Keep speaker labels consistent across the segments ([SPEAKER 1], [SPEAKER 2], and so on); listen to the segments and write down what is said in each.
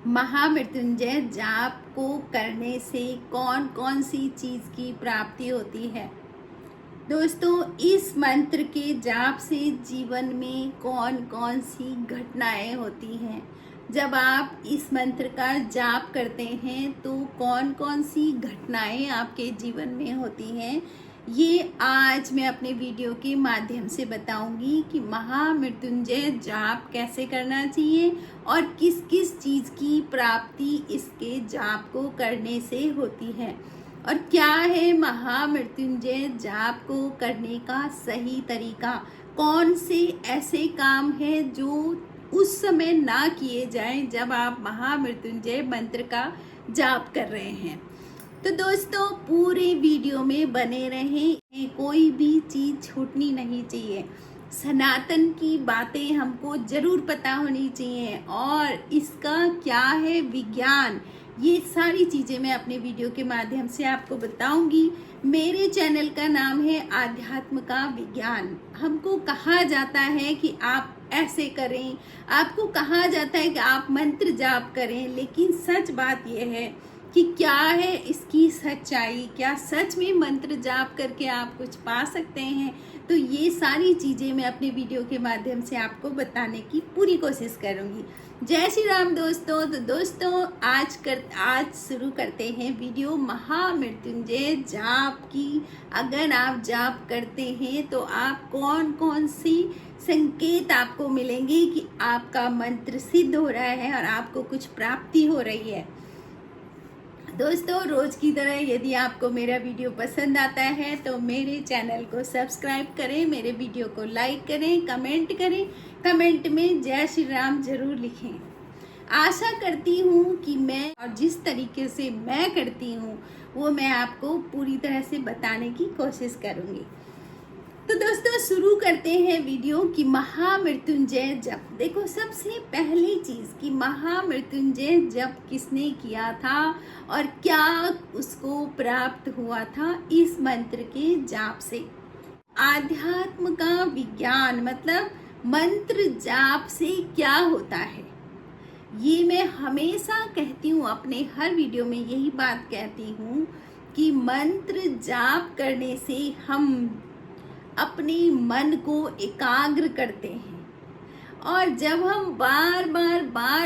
[SPEAKER 1] महामृत्युंजय जाप को करने से कौन कौन सी चीज की प्राप्ति होती है। दोस्तों, इस मंत्र के जाप से जीवन में कौन कौन सी घटनाएं होती हैं। जब आप इस मंत्र का जाप करते हैं तो कौन कौन सी घटनाएं आपके जीवन में होती हैं, ये आज मैं अपने वीडियो के माध्यम से बताऊंगी कि महामृत्युंजय जाप कैसे करना चाहिए और किस किस चीज़ की प्राप्ति इसके जाप को करने से होती है, और क्या है महामृत्युंजय जाप को करने का सही तरीका। कौन से ऐसे काम है जो उस समय ना किए जाएं जब आप महामृत्युंजय मंत्र का जाप कर रहे हैं। तो दोस्तों, पूरे वीडियो में बने रहें, कोई भी चीज़ छूटनी नहीं चाहिए। सनातन की बातें हमको जरूर पता होनी चाहिए और इसका क्या है विज्ञान, ये सारी चीज़ें मैं अपने वीडियो के माध्यम से आपको बताऊंगी। मेरे चैनल का नाम है आध्यात्म का विज्ञान। हमको कहा जाता है कि आप ऐसे करें, आपको कहा जाता है कि आप मंत्र जाप करें, लेकिन सच बात यह है कि क्या है इसकी सच्चाई, क्या सच में मंत्र जाप करके आप कुछ पा सकते हैं। तो ये सारी चीज़ें मैं अपने वीडियो के माध्यम से आपको बताने की पूरी कोशिश करूँगी। जय श्री राम दोस्तों। तो दोस्तों, आज शुरू करते हैं वीडियो महामृत्युंजय जाप की। अगर आप जाप करते हैं तो आप कौन कौन सी संकेत आपको मिलेंगे कि आपका मंत्र सिद्ध हो रहा है और आपको कुछ प्राप्ति हो रही है। दोस्तों, रोज की तरह यदि आपको मेरा वीडियो पसंद आता है तो मेरे चैनल को सब्सक्राइब करें, मेरे वीडियो को लाइक करें, कमेंट करें, कमेंट में जय श्री राम जरूर लिखें। आशा करती हूँ कि मैं और जिस तरीके से मैं करती हूँ वो मैं आपको पूरी तरह से बताने की कोशिश करूँगी। तो दोस्तों, शुरू करते हैं वीडियो कि महामृत्युंजय जप। देखो, सबसे पहली चीज कि महामृत्युंजय जप किसने किया था और क्या उसको प्राप्त हुआ था इस मंत्र के जाप से। आध्यात्म का विज्ञान मतलब मंत्र जाप से क्या होता है, ये मैं हमेशा कहती हूँ, अपने हर वीडियो में यही बात कहती हूँ कि मंत्र जाप करने से हम अपने मन को एकाग्र करते हैं, और जब हम बार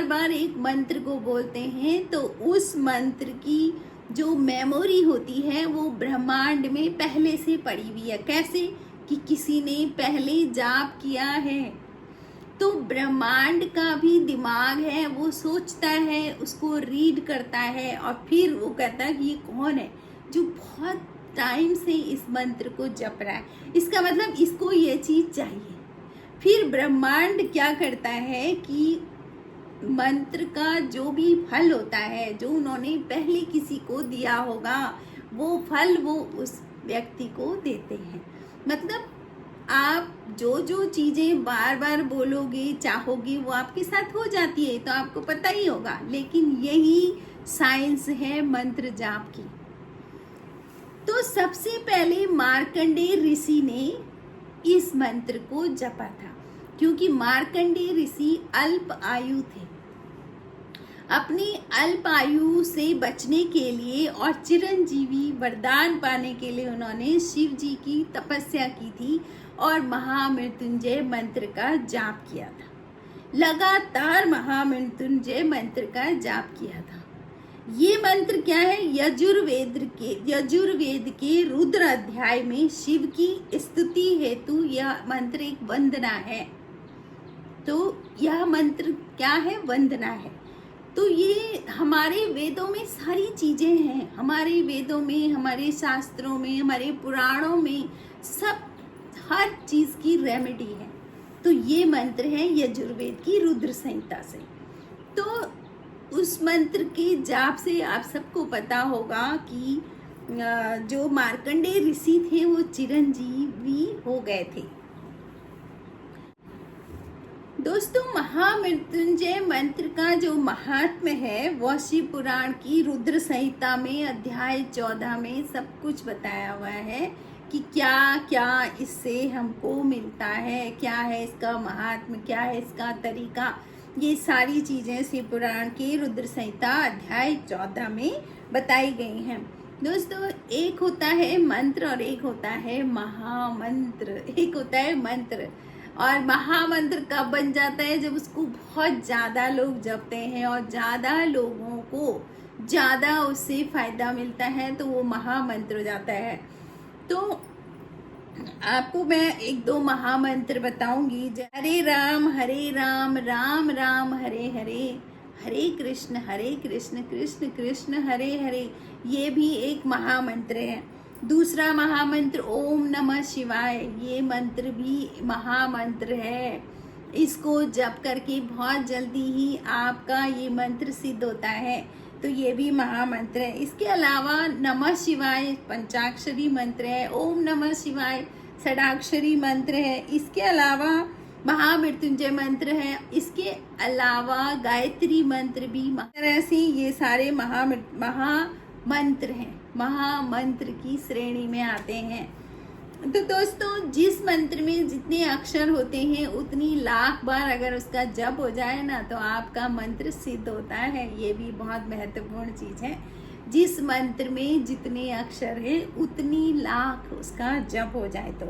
[SPEAKER 1] बार एक मंत्र को बोलते हैं तो उस मंत्र की जो मेमोरी होती है वो ब्रह्मांड में पहले से पड़ी हुई है। कैसे कि किसी ने पहले जाप किया है, तो ब्रह्मांड का भी दिमाग है, वो सोचता है, उसको रीड करता है और फिर वो कहता है कि ये कौन है जो बहुत टाइम से इस मंत्र को जप रहा है, इसका मतलब इसको ये चीज चाहिए। फिर ब्रह्मांड क्या करता है कि मंत्र का जो भी फल होता है, जो उन्होंने पहले किसी को दिया होगा, वो फल वो उस व्यक्ति को देते हैं। मतलब आप जो जो चीजें बार बार बोलोगे, चाहोगे, वो आपके साथ हो जाती है, तो आपको पता ही होगा। लेकिन यही साइंस है मंत्र जाप की। तो सबसे पहले मार्कंडेय ऋषि ने इस मंत्र को जपा था, क्योंकि मार्कंडेय ऋषि अल्प आयु थे। अपनी अल्प आयु से बचने के लिए और चिरंजीवी वरदान पाने के लिए उन्होंने शिव जी की तपस्या की थी और महामृत्युंजय मंत्र का जाप किया था। लगातार महामृत्युंजय मंत्र का जाप किया था। ये मंत्र क्या है, यजुर्वेद के रुद्र अध्याय में शिव की स्तुति हेतु यह मंत्र एक वंदना है। तो यह मंत्र क्या है, वंदना है। तो ये हमारे वेदों में सारी चीजें हैं, हमारे वेदों में, हमारे शास्त्रों में, हमारे पुराणों में, सब हर चीज की रेमेडी है। तो ये मंत्र है यजुर्वेद की रुद्र संहिता से। तो उस मंत्र के जाप से आप सबको पता होगा कि जो मार्कंडेय ऋषि थे वो चिरंजीवी हो गए थे। दोस्तों, महामृत्युंजय मंत्र का जो महात्म्य है वह शिव पुराण की रुद्र संहिता में अध्याय 14 में सब कुछ बताया हुआ है कि क्या क्या इससे हमको मिलता है, क्या है इसका महात्म्य, क्या है इसका तरीका। ये सारी चीजें शिव पुराण के रुद्र संहिता अध्याय 14 में बताई गई हैं। दोस्तों, एक होता है मंत्र और एक होता है महामंत्र। एक होता है मंत्र, और महामंत्र कब बन जाता है? जब उसको बहुत ज़्यादा लोग जपते हैं और ज़्यादा लोगों को ज़्यादा उससे फायदा मिलता है, तो वो महामंत्र हो जाता है। तो आपको मैं एक दो महामंत्र बताऊंगी। हरे राम राम राम हरे हरे, हरे कृष्ण कृष्ण कृष्ण हरे हरे, ये भी एक महामंत्र है। दूसरा महामंत्र ओम नमः शिवाय, ये मंत्र भी महामंत्र है। इसको जप करके बहुत जल्दी ही आपका ये मंत्र सिद्ध होता है, तो ये भी महामंत्र है। इसके अलावा नमः शिवाय पंचाक्षरी मंत्र है, ओम नमः शिवाय षडाक्षरी मंत्र है। इसके अलावा महामृत्युंजय मंत्र है। इसके अलावा गायत्री मंत्र भी। तरह से ये सारे महामंत्र हैं, महामंत्र की श्रेणी में आते हैं। तो दोस्तों, जिस मंत्र में जितने अक्षर होते हैं उतनी लाख बार अगर उसका जप हो जाए ना, तो आपका मंत्र सिद्ध होता है। ये भी बहुत महत्वपूर्ण चीज है। जिस मंत्र में जितने अक्षर है उतनी लाख उसका जप हो जाए। तो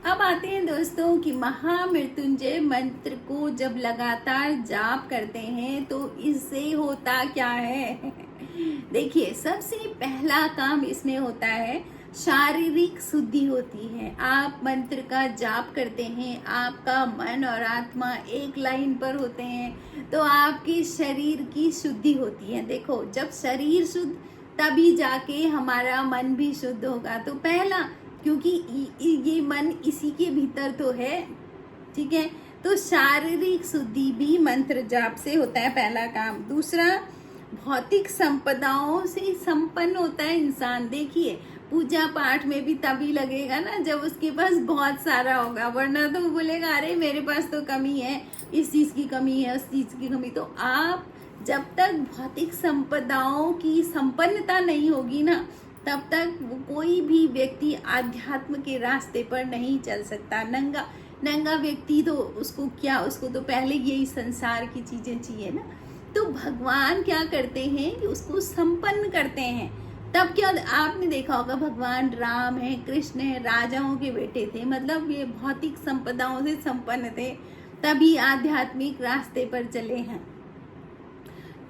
[SPEAKER 1] अब आते हैं दोस्तों कि महामृत्युंजय मंत्र को जब लगातार जाप करते हैं तो इससे होता क्या है? देखिए, सबसे पहला काम इसमें होता है शारीरिक शुद्धि होती है। आप मंत्र का जाप करते हैं, आपका मन और आत्मा एक लाइन पर होते हैं, तो आपके शरीर की शुद्धि होती है। देखो, जब शरीर शुद्ध तभी जाके हमारा मन भी शुद्ध होगा। तो पहला, क्योंकि ये मन इसी के भीतर तो है, ठीक है, तो शारीरिक शुद्धि भी मंत्र जाप से होता है, पहला काम। दूसरा, भौतिक संपदाओं से संपन्न होता है इंसान। देखिए, पूजा पाठ में भी तभी लगेगा ना जब उसके पास बहुत सारा होगा, वरना तो वो बोलेगा अरे मेरे पास तो कमी है, इस चीज की कमी है, उस चीज की कमी। तो आप जब तक भौतिक संपदाओं की संपन्नता नहीं होगी ना, तब तक कोई भी व्यक्ति आध्यात्म के रास्ते पर नहीं चल सकता। नंगा व्यक्ति तो उसको क्या, उसको तो पहले यही संसार की चीजें चाहिए ना। तो भगवान क्या करते हैं कि उसको संपन्न करते हैं। तब क्या, आपने देखा होगा भगवान राम है, कृष्ण है, राजाओं के बेटे थे, मतलब ये भौतिक संपदाओं से संपन्न थे, तभी आध्यात्मिक रास्ते पर चले हैं।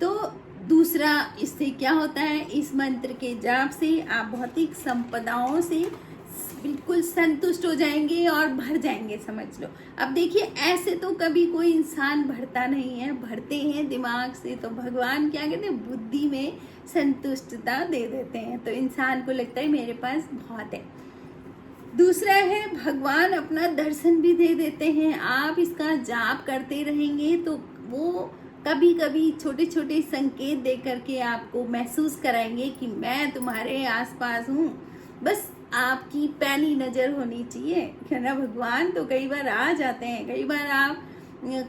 [SPEAKER 1] तो दूसरा, इससे क्या होता है, इस मंत्र के जाप से आप भौतिक संपदाओं से बिल्कुल संतुष्ट हो जाएंगे और भर जाएंगे, समझ लो। अब देखिए, ऐसे तो कभी कोई इंसान भरता नहीं है, भरते हैं दिमाग से। तो भगवान क्या कहते हैं, बुद्धि में संतुष्टता दे देते हैं, तो इंसान को लगता है मेरे पास बहुत है। दूसरा है, भगवान अपना दर्शन भी दे देते हैं। आप इसका जाप करते रहेंगे तो वो कभी कभी छोटे छोटे संकेत दे करके आपको महसूस कराएंगे कि मैं तुम्हारे आसपास हूँ, बस आपकी पैनी नजर होनी चाहिए, है ना। भगवान तो कई बार आ जाते हैं, कई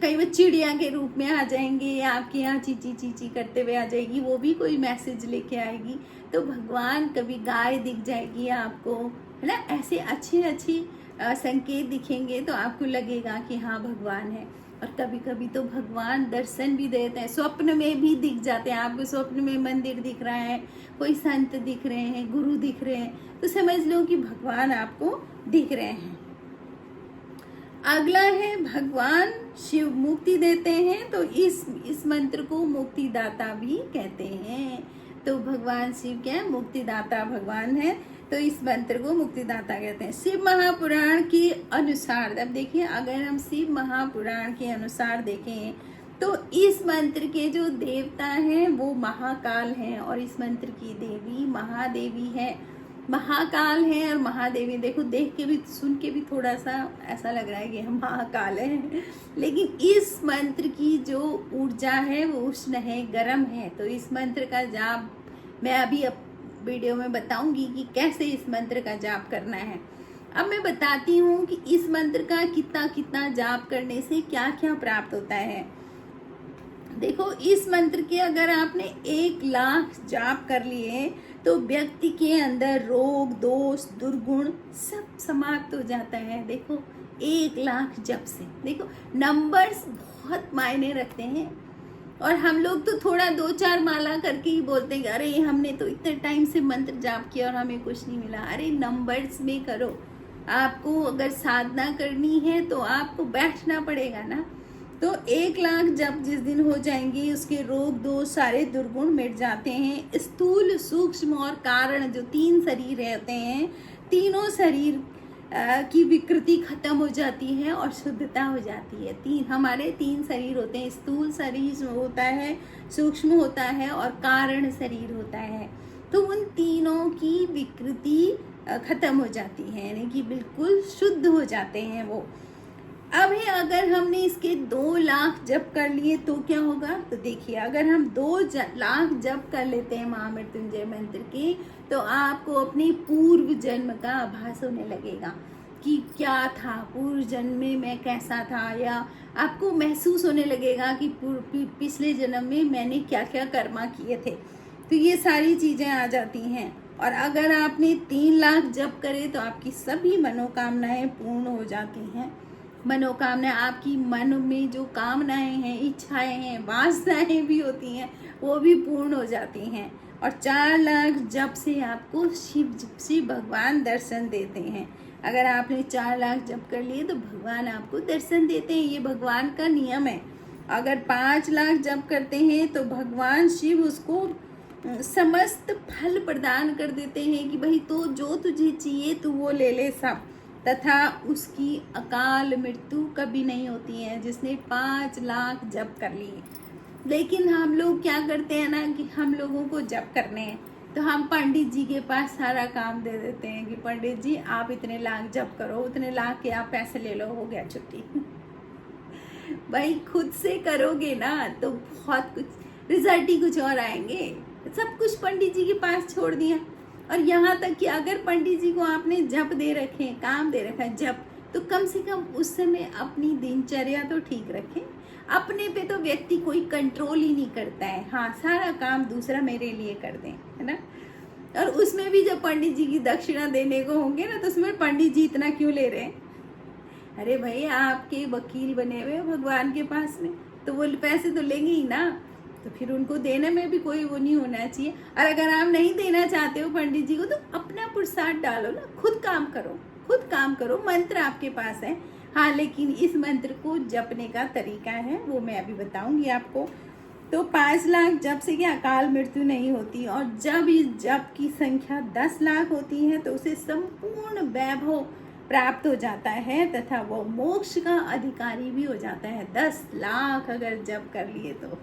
[SPEAKER 1] बार चिड़िया के रूप में आ जाएंगे, आपके यहाँ चीची चीची करते हुए आ जाएगी, वो भी कोई मैसेज लेके आएगी। तो भगवान, कभी गाय दिख जाएगी आपको, है ना। ऐसे अच्छे संकेत दिखेंगे तो आपको लगेगा कि हाँ भगवान है। और कभी कभी तो भगवान दर्शन भी देते हैं, स्वप्न में भी दिख जाते हैं। आपको स्वप्न में मंदिर दिख रहा है, कोई संत दिख रहे हैं, गुरु दिख रहे हैं, तो समझ लो कि भगवान आपको दिख रहे हैं। अगला है, भगवान शिव मुक्ति देते हैं, तो इस मंत्र को मुक्तिदाता भी कहते हैं। तो भगवान शिव क्या है, मुक्तिदाता भगवान है, तो इस मंत्र को मुक्तिदाता कहते हैं। शिव महापुराण के अनुसार, अब देखिए, अगर हम शिव महापुराण के अनुसार देखें तो इस मंत्र के जो देवता हैं वो महाकाल हैं, और इस मंत्र की देवी महादेवी है। महाकाल है और महादेवी, देखो देख के भी सुन के भी थोड़ा सा ऐसा लग रहा है कि हम महाकाल है, लेकिन इस मंत्र की जो ऊर्जा है वो उष्ण है, गर्म है। तो इस मंत्र का जाप मैं अभी वीडियो में बताऊंगी कि कैसे इस मंत्र का जाप करना है। अब मैं बताती हूँ कि इस मंत्र का कितना कितना जाप करने से क्या क्या प्राप्त होता है। देखो, इस मंत्र के अगर आपने 1 लाख जाप कर लिए तो व्यक्ति के अंदर रोग दोष दुर्गुण सब समाप्त हो जाता है। देखो, 1,00,000 जप से। देखो नंबर्स बहुत मायने रखते हैं, और हम लोग तो थोड़ा 2-4 माला करके ही बोलते हैं अरे हमने तो इतने टाइम से मंत्र जाप किया और हमें कुछ नहीं मिला। अरे नंबर्स में करो। आपको अगर साधना करनी है तो आपको बैठना पड़ेगा ना। तो 1,00,000 जप जिस दिन हो जाएंगे उसके रोग दोष सारे दुर्गुण मिट जाते हैं। स्थूल सूक्ष्म और कारण जो 3 शरीर रहते हैं, तीनों शरीर की विकृति खत्म हो जाती है और शुद्धता हो जाती है। हमारे 3 शरीर होते हैं, स्थूल शरीर होता है, सूक्ष्म होता है और कारण शरीर होता है। तो उन तीनों की विकृति खत्म हो जाती है, यानी कि बिल्कुल शुद्ध हो जाते हैं वो। अब है अगर हमने इसके 2,00,000 जप कर लिए तो क्या होगा? तो देखिए अगर हम 2,00,000 जप कर लेते हैं महामृत्युंजय मंत्र के, तो आपको अपने पूर्व जन्म का आभास होने लगेगा कि क्या था पूर्व जन्म में, मैं कैसा था, या आपको महसूस होने लगेगा कि पिछले जन्म में मैंने क्या क्या कर्मा किए थे। तो ये सारी चीजें आ जाती हैं। और अगर आपने 3,00,000 जप करे तो आपकी सभी मनोकामनाएं पूर्ण हो जाती हैं। मनोकामना आपकी मन में जो कामनाएं हैं, इच्छाएं हैं, वासनाएं भी होती हैं, वो भी पूर्ण हो जाती हैं। और 4,00,000 जप से आपको शिव भगवान दर्शन देते हैं। अगर आपने 4,00,000 जप कर लिए तो भगवान आपको दर्शन देते हैं, ये भगवान का नियम है। अगर 5,00,000 जप करते हैं तो भगवान शिव उसको समस्त फल प्रदान कर देते हैं कि भाई तो जो तुझे चाहिए तू वो ले ले सब, तथा उसकी अकाल मृत्यु कभी नहीं होती है जिसने 5,00,000 जप कर लिए। लेकिन हम लोग क्या करते हैं ना कि हम लोगों को जप करने हैं तो हम पंडित जी के पास सारा काम दे देते हैं कि पंडित जी आप इतने लाख जप करो, उतने लाख के आप पैसे ले लो, हो गया छुट्टी। भाई खुद से करोगे ना तो बहुत कुछ, रिजल्ट ही कुछ और आएंगे। सब कुछ पंडित जी के पास छोड़ दिया। और यहाँ तक कि अगर पंडित जी को आपने जप दे रखे, काम दे रखा है जप, तो कम से कम उस समय अपनी दिनचर्या तो ठीक रखें। अपने पे तो व्यक्ति कोई कंट्रोल ही नहीं करता है, हाँ सारा काम दूसरा मेरे लिए कर दें, है ना। और उसमें भी जब पंडित जी की दक्षिणा देने को होंगे ना तो उसमें पंडित जी इतना क्यों ले रहे हैं? अरे भाई आपके वकील बने हुए भगवान के पास में, तो वो पैसे तो लेंगे ही ना, तो फिर उनको देने में भी कोई वो नहीं होना चाहिए। और अगर आप नहीं देना चाहते हो पंडित जी को तो अपना पुरुषार्थ डालो ना, खुद काम करो, खुद काम करो। मंत्र आपके पास है, हाँ, लेकिन इस मंत्र को जपने का तरीका है वो मैं अभी बताऊंगी आपको। तो 5,00,000 जप से क्या अकाल मृत्यु नहीं होती, और जब इस जप की संख्या 10,00,000 होती है तो उसे संपूर्ण वैभव प्राप्त हो जाता है तथा वो मोक्ष का अधिकारी भी हो जाता है। 10,00,000 अगर जप कर लिए तो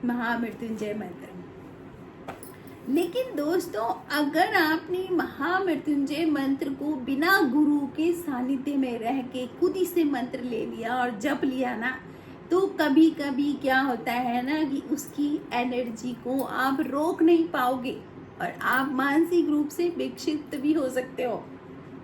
[SPEAKER 1] महामृत्युंजय मंत्र। लेकिन दोस्तों अगर आपने महामृत्युंजय मंत्र को बिना गुरु के सानिध्य में रह के खुद ही से मंत्र ले लिया और जप लिया ना, तो कभी कभी क्या होता है ना कि उसकी एनर्जी को आप रोक नहीं पाओगे और आप मानसिक रूप से विक्षिप्त भी हो सकते हो।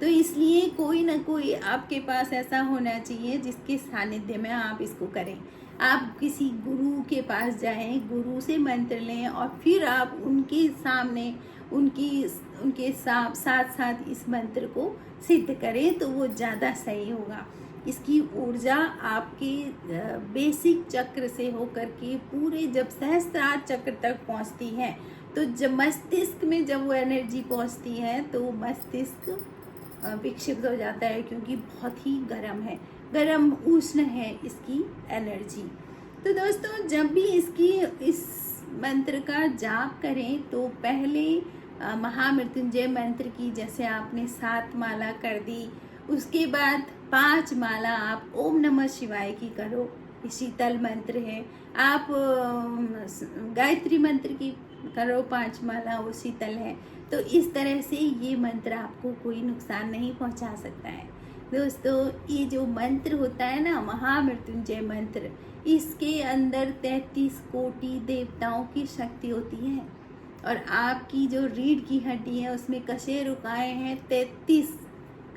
[SPEAKER 1] तो इसलिए कोई ना कोई आपके पास ऐसा होना चाहिए जिसके सानिध्य में आप इसको करें। आप किसी गुरु के पास जाएं, गुरु से मंत्र लें और फिर आप उनके सामने उनके साथ साथ इस मंत्र को सिद्ध करें तो वो ज़्यादा सही होगा। इसकी ऊर्जा आपके बेसिक चक्र से होकर के पूरे जब सहस्त्रार चक्र तक पहुंचती है, तो जब मस्तिष्क में जब वो एनर्जी पहुंचती है तो मस्तिष्क विक्षिप्त हो जाता है, क्योंकि बहुत ही गर्म है, गर्म उष्ण है इसकी एनर्जी। तो दोस्तों जब भी इस मंत्र का जाप करें तो पहले महामृत्युंजय मंत्र की जैसे आपने 7 माला कर दी, उसके बाद 5 माला आप ओम नमः शिवाय की करो, शीतल मंत्र है। आप गायत्री मंत्र की करो 5 माला, वो शीतल है। तो इस तरह से ये मंत्र आपको कोई नुकसान नहीं पहुंचा सकता है। दोस्तों ये जो मंत्र होता है ना महामृत्युंजय मंत्र, इसके अंदर 33 कोटि देवताओं की शक्ति होती है, और आपकी जो रीढ़ की हड्डी है उसमें कशेरुकाएं हैं, 33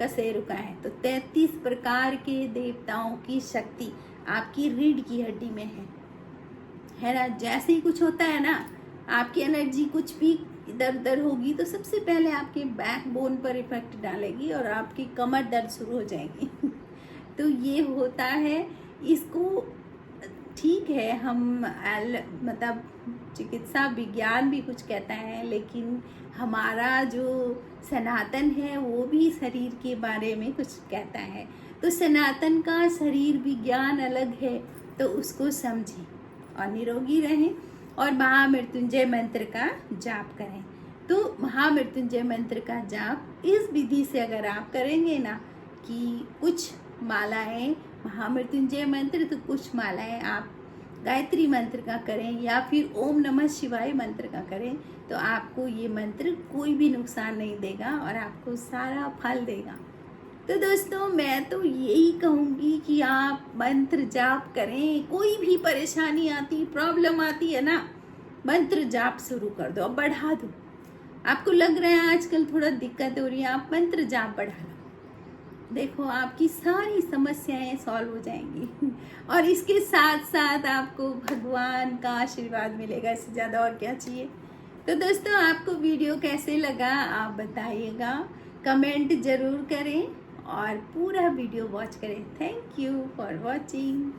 [SPEAKER 1] कशेरुकाएं, तो 33 प्रकार के देवताओं की शक्ति आपकी रीढ़ की हड्डी में है ना। जैसे ही कुछ होता है ना, आपकी एनर्जी कुछ भी इधर उधर होगी तो सबसे पहले आपके बैकबोन पर इफेक्ट डालेगी और आपकी कमर दर्द शुरू हो जाएगी। तो ये होता है। इसको ठीक है, हम मतलब चिकित्सा विज्ञान भी कुछ कहता है, लेकिन हमारा जो सनातन है वो भी शरीर के बारे में कुछ कहता है। तो सनातन का शरीर विज्ञान अलग है, तो उसको समझें और निरोगी रहें और महामृत्युंजय मंत्र का जाप करें। तो महामृत्युंजय मंत्र का जाप इस विधि से अगर आप करेंगे ना, कि कुछ मालाएं महामृत्युंजय मंत्र, तो कुछ मालाएं आप गायत्री मंत्र का करें या फिर ओम नमः शिवाय मंत्र का करें, तो आपको ये मंत्र कोई भी नुकसान नहीं देगा और आपको सारा फल देगा। तो दोस्तों, मैं तो यही कहूँगी कि आप मंत्र जाप करें। कोई भी परेशानी आती, प्रॉब्लम आती है ना, मंत्र जाप शुरू कर दो, अब बढ़ा दो। आपको लग रहा है आजकल थोड़ा दिक्कत हो रही है, आप मंत्र जाप बढ़ा लो, देखो आपकी सारी समस्याएं सॉल्व हो जाएंगी और इसके साथ साथ आपको भगवान का आशीर्वाद मिलेगा। इससे ज़्यादा और क्या चाहिए। तो दोस्तों, आपको वीडियो कैसे लगा आप बताइएगा, कमेंट ज़रूर करें और पूरा वीडियो वॉच करें। Thank you for watching.